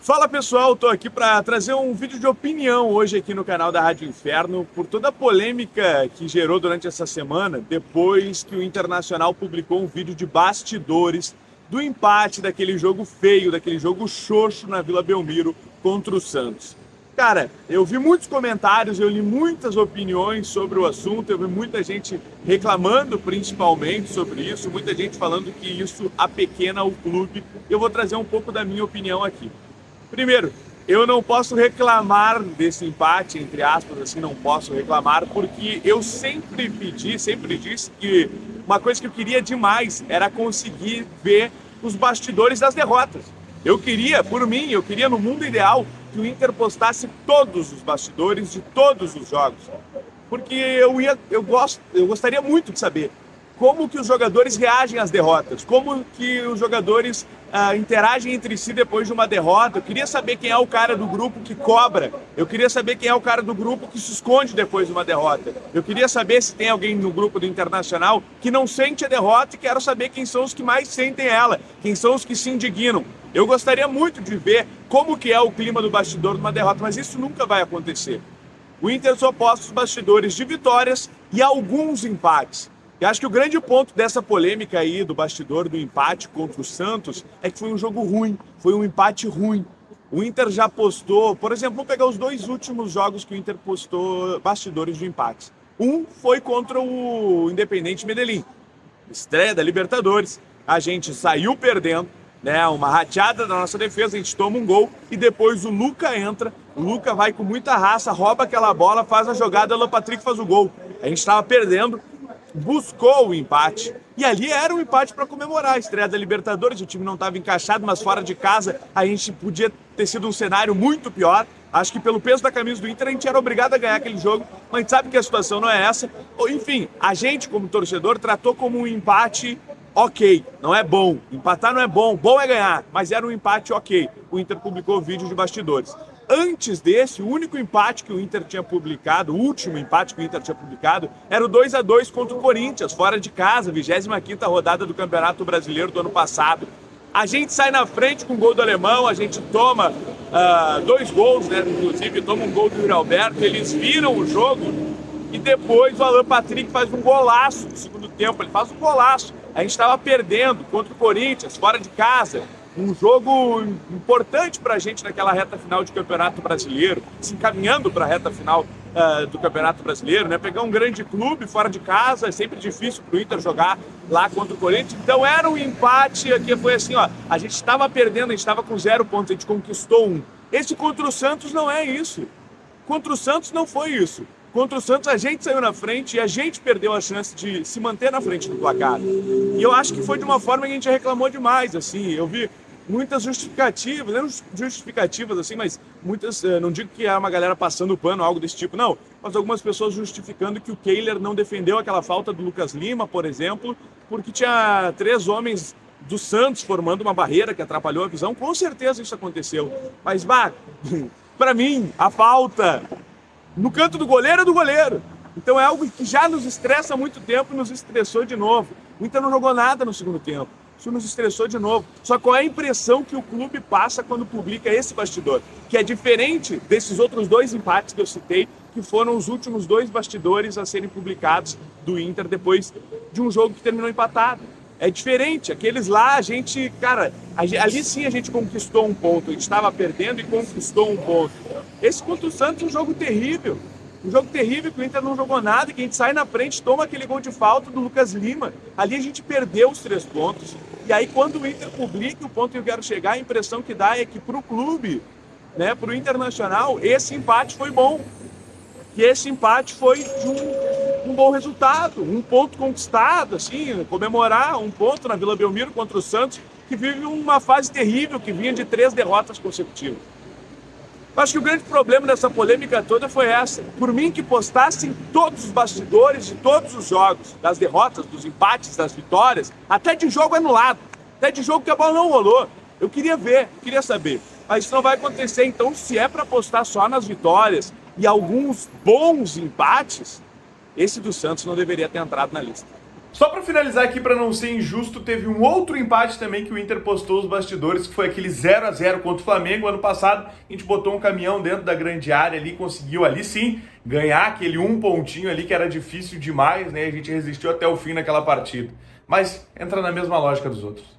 Fala pessoal, tô aqui para trazer um vídeo de opinião hoje aqui no canal da Rádio Inferno por toda a polêmica que gerou durante essa semana, depois que o Internacional publicou um vídeo de bastidores do empate daquele jogo feio, daquele jogo xoxo na Vila Belmiro contra o Santos. Cara, eu vi muitos comentários, eu li muitas opiniões sobre o assunto, eu vi muita gente reclamando principalmente sobre isso, muita gente falando que isso apequena o clube. Eu vou trazer um pouco da minha opinião aqui. Primeiro, eu não posso reclamar desse empate, entre aspas, assim, não posso reclamar, porque eu sempre disse que uma coisa que eu queria demais era conseguir ver os bastidores das derrotas. Eu queria, por mim, eu queria no mundo ideal que o Inter postasse todos os bastidores de todos os jogos, porque eu gostaria muito de saber como que os jogadores reagem às derrotas, como que os jogadores interagem entre si depois de uma derrota. Eu queria saber quem é o cara do grupo que cobra, eu queria saber quem é o cara do grupo que se esconde depois de uma derrota, eu queria saber se tem alguém no grupo do Internacional que não sente a derrota e quero saber quem são os que mais sentem ela, quem são os que se indignam. Eu gostaria muito de ver como que é o clima do bastidor de uma derrota, mas isso nunca vai acontecer. O Inter só posta os bastidores de vitórias e alguns empates. E acho que o grande ponto dessa polêmica aí do bastidor do empate contra o Santos é que foi um jogo ruim, foi um empate ruim. O Inter já postou, por exemplo, vamos pegar os dois últimos jogos que o Inter postou bastidores de empate. Um foi contra o Independente Medellín, estreia da Libertadores. A gente saiu perdendo, né, uma rateada da nossa defesa, a gente toma um gol e depois o Luca entra, o Luca vai com muita raça, rouba aquela bola, faz a jogada, o Alan Patrick faz o gol. A gente estava perdendo, buscou o empate e ali era um empate para comemorar a estreia da Libertadores. O time não estava encaixado, mas fora de casa a gente podia ter sido um cenário muito pior. Acho que pelo peso da camisa do Inter a gente era obrigado a ganhar aquele jogo, mas a gente sabe que a situação não é essa. Enfim, a gente como torcedor tratou como um empate ok, não é bom, empatar não é bom, bom é ganhar, mas era um empate ok. O Inter publicou vídeo de bastidores. Antes desse, o único empate que o Inter tinha publicado, o último empate que o Inter tinha publicado, era o 2-2 contra o Corinthians, fora de casa, 25ª rodada do Campeonato Brasileiro do ano passado. A gente sai na frente com o gol do alemão, a gente toma dois gols, né? Inclusive toma um gol do Yuri Alberto, eles viram o jogo e depois o Alan Patrick faz um golaço no segundo tempo, ele faz um golaço. A gente estava perdendo contra o Corinthians, fora de casa. Um jogo importante para a gente naquela reta final de Campeonato Brasileiro, se encaminhando para a reta final do Campeonato Brasileiro, né? Pegar um grande clube fora de casa, é sempre difícil para o Inter jogar lá contra o Corinthians. Então era um empate que foi assim, ó, a gente estava perdendo, a gente estava com 0 pontos, a gente conquistou 1. Esse contra o Santos não é isso. Contra o Santos não foi isso. Contra o Santos a gente saiu na frente e a gente perdeu a chance de se manter na frente do placar. E eu acho que foi de uma forma que a gente reclamou demais, assim. Eu vi muitas justificativas, não justificativas assim, mas muitas, não digo que é uma galera passando pano, algo desse tipo, não, mas algumas pessoas justificando que o Kehler não defendeu aquela falta do Lucas Lima, por exemplo, porque tinha 3 homens do Santos formando uma barreira que atrapalhou a visão. Com certeza isso aconteceu, mas para mim, a falta no canto do goleiro é do goleiro. Então é algo que já nos estressa há muito tempo e nos estressou de novo. O Inter não jogou nada no segundo tempo. Isso nos estressou de novo. Só qual é a impressão que o clube passa quando publica esse bastidor? Que é diferente desses outros 2 empates que eu citei, que foram os últimos 2 bastidores a serem publicados do Inter depois de um jogo que terminou empatado. É diferente. Aqueles lá, a gente, cara, ali sim a gente conquistou um ponto. A gente estava perdendo e conquistou um ponto. Esse contra o Santos é um jogo terrível. Um jogo terrível que o Inter não jogou nada, que a gente sai na frente, toma aquele gol de falta do Lucas Lima. Ali a gente perdeu os 3 pontos. E aí quando o Inter publica o ponto que eu quero chegar, a impressão que dá é que para o clube, né, para o Internacional, esse empate foi bom. Que esse empate foi de um bom resultado, um ponto conquistado, assim, comemorar um ponto na Vila Belmiro contra o Santos, que vive uma fase terrível, que vinha de 3 derrotas consecutivas. Acho que o grande problema dessa polêmica toda foi essa. Por mim, que postassem todos os bastidores de todos os jogos, das derrotas, dos empates, das vitórias, até de jogo anulado, até de jogo que a bola não rolou. Eu queria ver, queria saber. Mas isso não vai acontecer. Então, se é para postar só nas vitórias e alguns bons empates, esse do Santos não deveria ter entrado na lista. Só para finalizar aqui, para não ser injusto, teve um outro empate também que o Inter postou os bastidores, que foi aquele 0-0 contra o Flamengo. Ano passado a gente botou um caminhão dentro da grande área ali, conseguiu ali sim ganhar aquele um pontinho ali que era difícil demais, né? A gente resistiu até o fim naquela partida. Mas entra na mesma lógica dos outros.